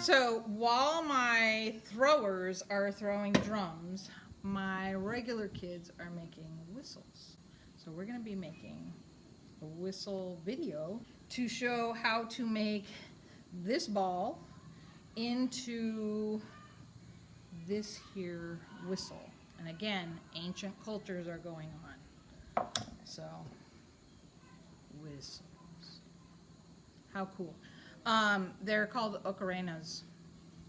So while my throwers are throwing drums, my regular kids are making whistles. So we're going to be making a whistle video to show how to make this ball into this here whistle. And again, ancient cultures are going on. So, whistles. How cool. They're called ocarinas.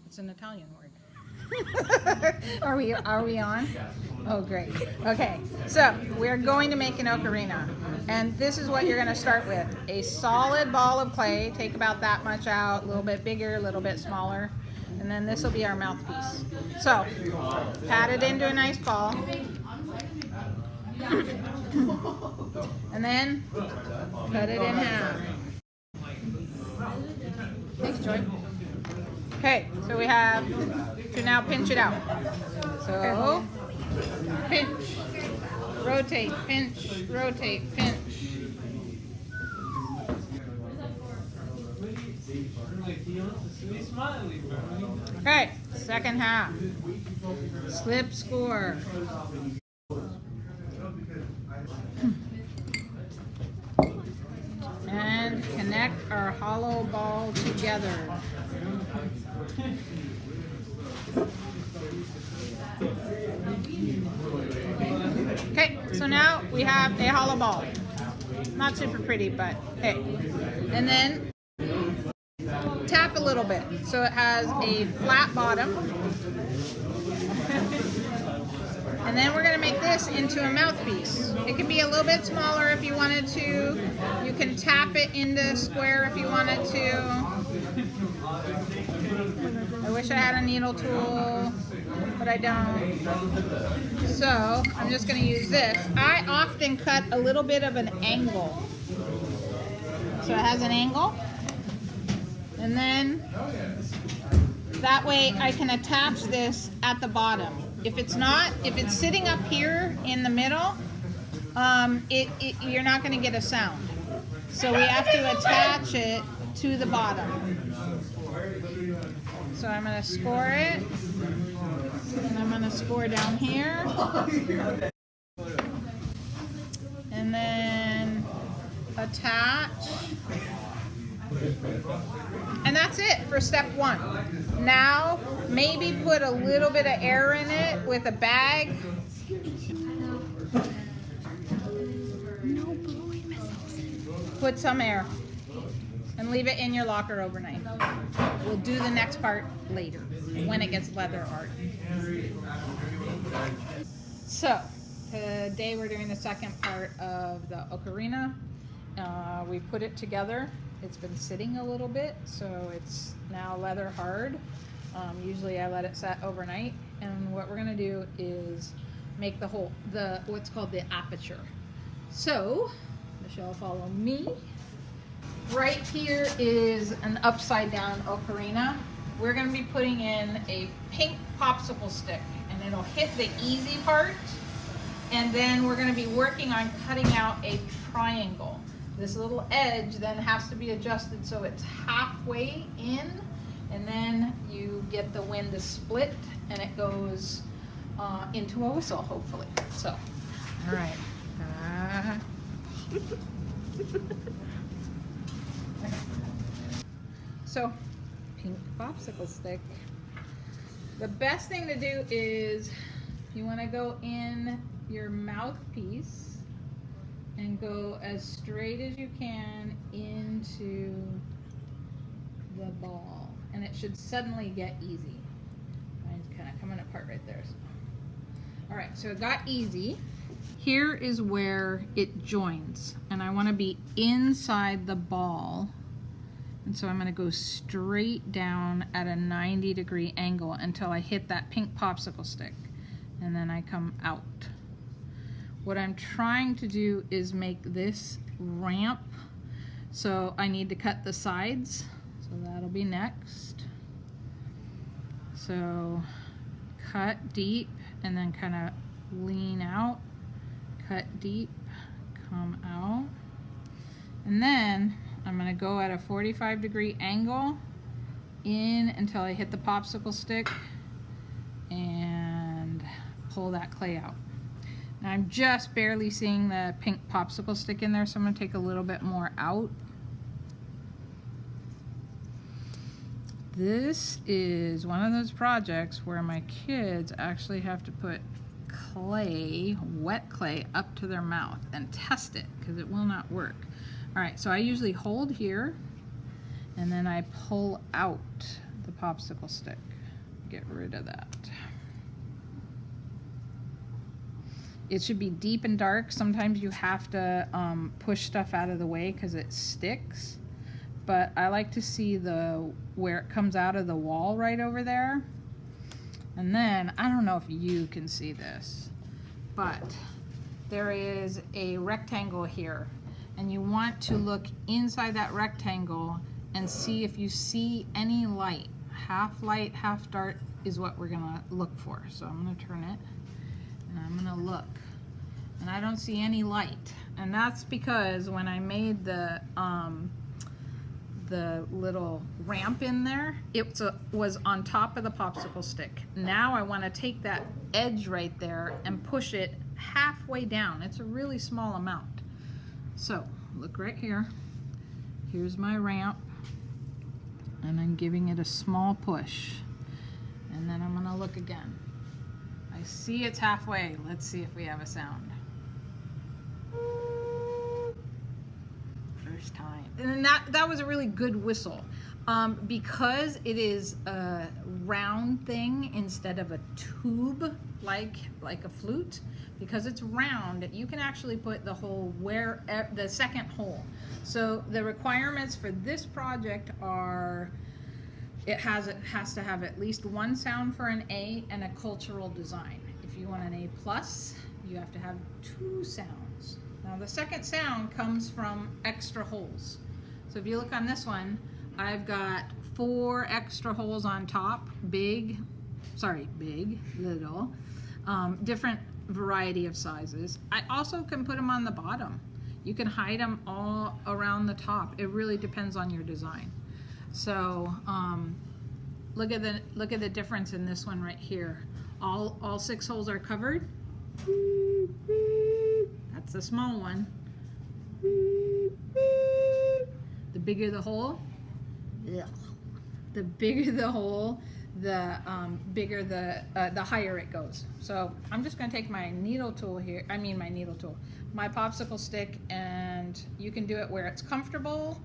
It's an Italian word. Are we on? Oh, great. Okay, so we're going to make an ocarina. And this is what you're going to start with. A solid ball of clay. Take about that much out. A little bit bigger, a little bit smaller. And then this will be our mouthpiece. So, pat it into a nice ball. And then cut it in half. Thanks, Joy. Okay, so we have to now pinch it out. So, pinch, rotate, pinch, rotate, pinch. Okay, second half. Slip score. And connect our hollow ball together. Okay, so now we have a hollow ball. Not super pretty, but hey. And then tap a little bit so it has a flat bottom. And then we're going to make this into a mouthpiece. It can be a little bit smaller if you wanted to. You can tap it into a square if you wanted to. I wish I had a needle tool, but I don't. So I'm just going to use this. I often cut a little bit of an angle. So it has an angle. And then that way I can attach this at the bottom. If it's sitting up here in the middle, you're not going to get a sound. So we have to attach it to the bottom. So I'm going to score it, and I'm going to score down here, and then attach. And that's it for step one. Now, maybe put a little bit of air in it with a bag. Put some air and leave it in your locker overnight. We'll do the next part later when it gets leather hard. So, today we're doing the second part of the ocarina. We put it together. It's been sitting a little bit, so it's now leather hard. Usually I let it set overnight, and what we're gonna do is make the hole, what's called the aperture. So, Michelle, follow me. Right here is an upside down ocarina. We're gonna be putting in a pink popsicle stick, and it'll hit the easy part, and then we're gonna be working on cutting out a triangle. This little edge then has to be adjusted so it's halfway in, and then you get the wind to split and it goes into a whistle, hopefully. So, all right. So, pink popsicle stick. The best thing to do is you want to go in your mouthpiece and go as straight as you can into the ball, and it should suddenly get easy. Mine's kind of coming apart right there. All right, so it got easy. Here is where it joins, and I want to be inside the ball, and so I'm going to go straight down at a 90-degree angle until I hit that pink popsicle stick, and then I come out. What I'm trying to do is make this ramp, so I need to cut the sides, so that'll be next. So cut deep and then kind of lean out, cut deep, come out, and then I'm going to go at a 45-degree angle, in until I hit the popsicle stick and pull that clay out. Now I'm just barely seeing the pink popsicle stick in there, so I'm going to take a little bit more out. This is one of those projects where my kids actually have to put clay, wet clay, up to their mouth and test it because it will not work. Alright, so I usually hold here and then I pull out the popsicle stick. Get rid of that. It should be deep and dark. Sometimes you have to push stuff out of the way because it sticks. But I like to see where it comes out of the wall right over there. And then, I don't know if you can see this, but there is a rectangle here. And you want to look inside that rectangle and see if you see any light. Half light, half dark is what we're gonna look for. So I'm gonna turn it and I'm gonna look. And I don't see any light. And that's because when I made the little ramp in there, it was on top of the popsicle stick. Now I want to take that edge right there and push it halfway down. It's a really small amount. So look right here. Here's my ramp and I'm giving it a small push, and then I'm going to look again. I see it's halfway. Let's see if we have a sound. First time. And that was a really good whistle. Because it is a round thing instead of a tube like a flute, because it's round, you can actually put the hole the second hole. So the requirements for this project are it has to have at least one sound for an A and a cultural design. If you want an A plus, you have to have 2 sounds. Now the second sound comes from extra holes. So if you look on this one, I've got 4 extra holes on top, big, little, different variety of sizes. I also can put them on the bottom. You can hide them all around the top. It really depends on your design. So look at the difference in this one right here. All 6 holes are covered. That's the small one. The bigger the hole, the bigger the hole, the bigger the higher it goes. So I'm just going to take my needle tool here. My popsicle stick, and you can do it where it's comfortable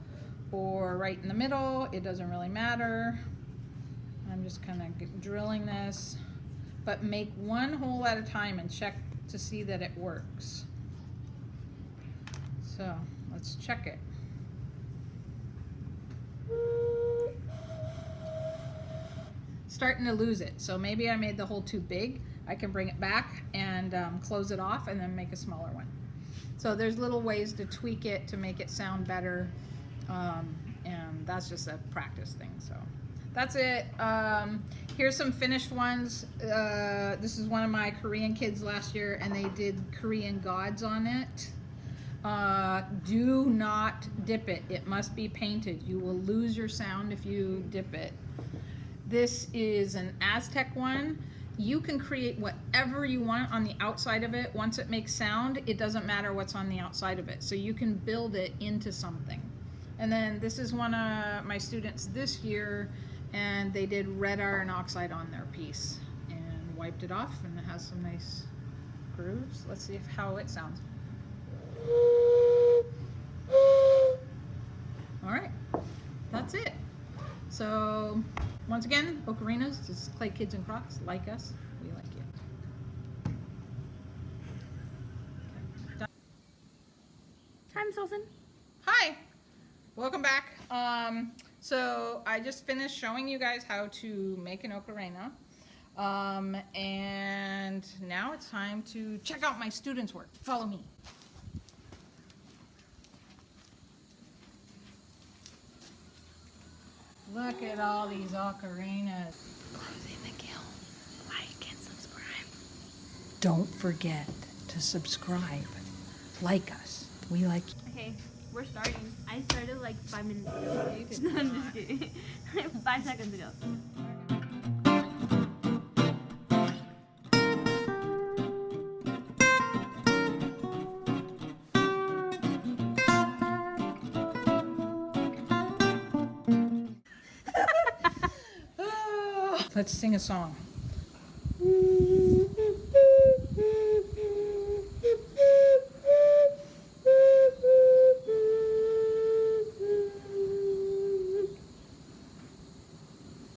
or right in the middle. It doesn't really matter. I'm just kind of drilling this, but make 1 hole at a time and check to see that it works. So let's check it. Starting to lose it, so maybe I made the hole too big. I can bring it back and close it off and then make a smaller one. So there's little ways to tweak it to make it sound better, and that's just a practice thing. So that's it. Here's some finished ones. This is one of my Korean kids last year, and they did Korean gods on it. Do not dip it. It must be painted. You will lose your sound if you dip it. This is an Aztec one. You can create whatever you want on the outside of it. Once it makes sound, it doesn't matter what's on the outside of it. So you can build it into something. And then this is one of my students this year, and they did red iron oxide on their piece and wiped it off, and it has some nice grooves. Let's see how it sounds. All right, that's it. So once again, Ocarinas, this is Clay Kids and Crocs. Like us, we like you. Hi, Ms. Ohlson. Hi, welcome back. So I just finished showing you guys how to make an ocarina. And now it's time to check out my students' work. Follow me. Look at all these ocarinas. Closing the guild. Like and subscribe. Don't forget to subscribe. Like us. We like you. Okay, We're starting. I started like 5 minutes ago. You did I'm not. just kidding. 5 seconds ago. Let's sing a song.